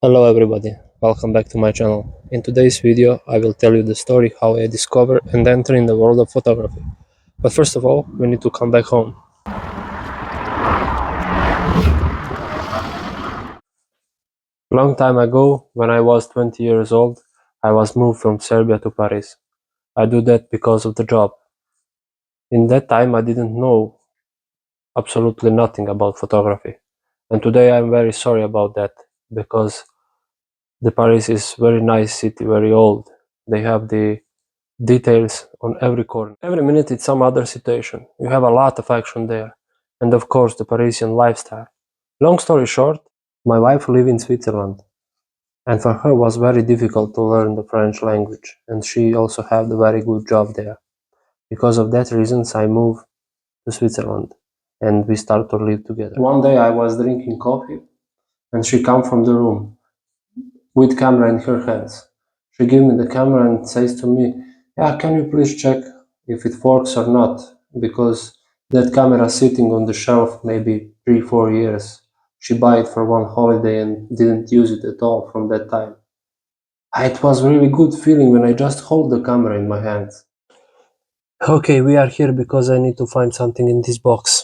Hello everybody, welcome back to my channel. In today's video I will tell you the story how I discovered and entered in the world of photography. But first of all, we need to come back home. Long time ago, when I was 20 years old, I was moved from Serbia to Paris. I do that because of the job. In that time I didn't know absolutely nothing about photography. And today I'm very sorry about that, because the Paris is very nice city, very old. They have the details on every corner. Every minute it's some other situation. You have a lot of action there. And of course the Parisian lifestyle. Long story short, my wife lives in Switzerland. And for her was very difficult to learn the French language. And she also had a very good job there. Because of that reasons I moved to Switzerland. And we start to live together. One day I was drinking coffee. And she come from the room with camera in her hands. She give me the camera and says to me, "Yeah, can you please check if it works or not? Because that camera sitting on the shelf maybe 3-4 years. She buy it for one holiday and didn't use it at all from that time." It was really good feeling when I just hold the camera in my hands. Okay, we are here because I need to find something in this box.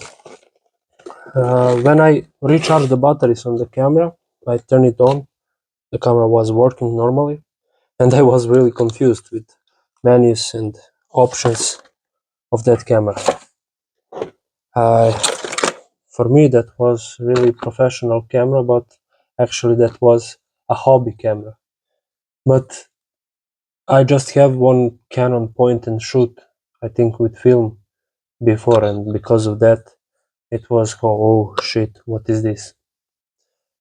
When I recharge the batteries on the camera, I turn it on. The camera was working normally. And I was really confused with menus and options of that camera. Uh, for me, that was really professional camera, but actually that was a hobby camera. But I just have one Canon point and shoot, I think with film before, and because of that, it was, oh shit, what is this?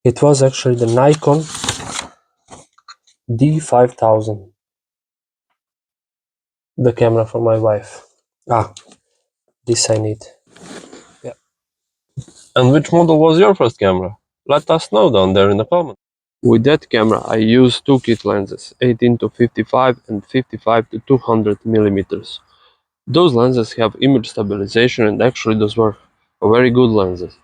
It was actually the Nikon D5000, the camera for my wife. This I need. And which model was your first camera? Let us know down there in the comments. With that camera I used two kit lenses, 18 to 55 and 55 to 200 millimeters. Those lenses have image stabilization, and actually those were very good lenses.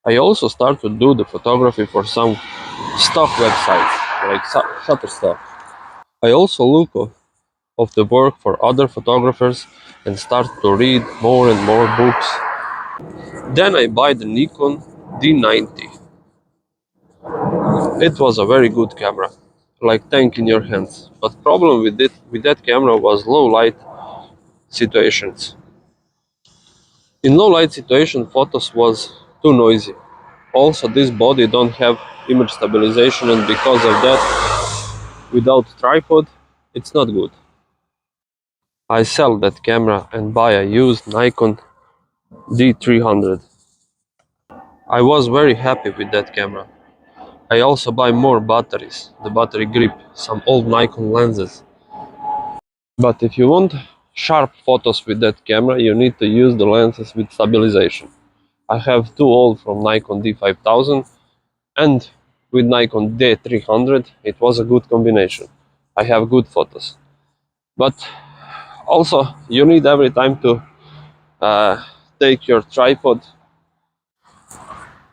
I also started to do the photography for some stock websites like Shutterstock. I also look of the work for other photographers and start to read more and more books. Then I buy the Nikon D90. It was a very good camera, like tank in your hands. But problem with that camera was low light situations. In low light situation, photos was too noisy. Also, this body don't have image stabilization, and because of that, without tripod, it's not good. I sell that camera and buy a used Nikon D300. I was very happy with that camera. I also buy more batteries, the battery grip, some old Nikon lenses. But if you want sharp photos with that camera, you need to use the lenses with stabilization. I have two old from Nikon D5000, and with Nikon D300 it was a good combination. I have good photos. But also you need every time to take your tripod.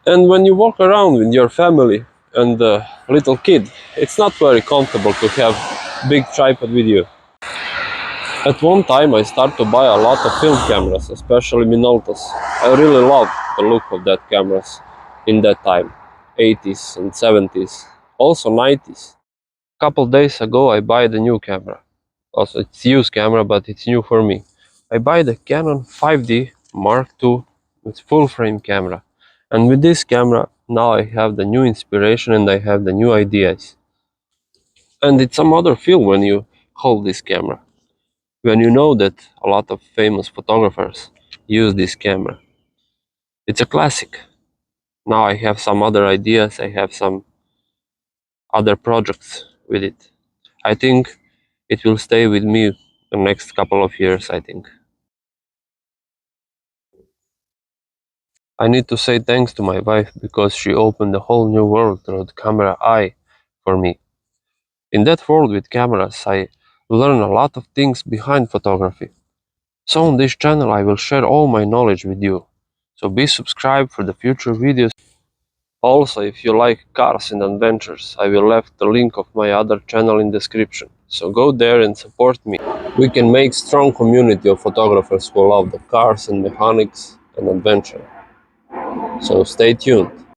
And when you walk around with your family and a little kid, it's not very comfortable to have big tripod with you. At one time I started to buy a lot of film cameras, especially Minoltas. I really loved the look of that cameras in that time, 80s and 70s, also 90s. Couple days ago I buy the new camera. Also it's used camera, but it's new for me. I buy the Canon 5D Mark II with full frame camera. And with this camera now I have the new inspiration and I have the new ideas. And it's some other feel when you hold this camera, when you know that a lot of famous photographers use this camera. It's a classic. Now I have some other ideas, I have some other projects with it. I think it will stay with me the next couple of years, I think. I need to say thanks to my wife because she opened a whole new world through the camera eye for me. In that world with cameras, I learn a lot of things behind photography. So on this channel I will share all my knowledge with you. So be subscribed for the future videos. Also, if you like cars and adventures, I will leave the link of my other channel in description. So go there and support me. We can make strong community of photographers who love the cars and mechanics and adventure. So stay tuned.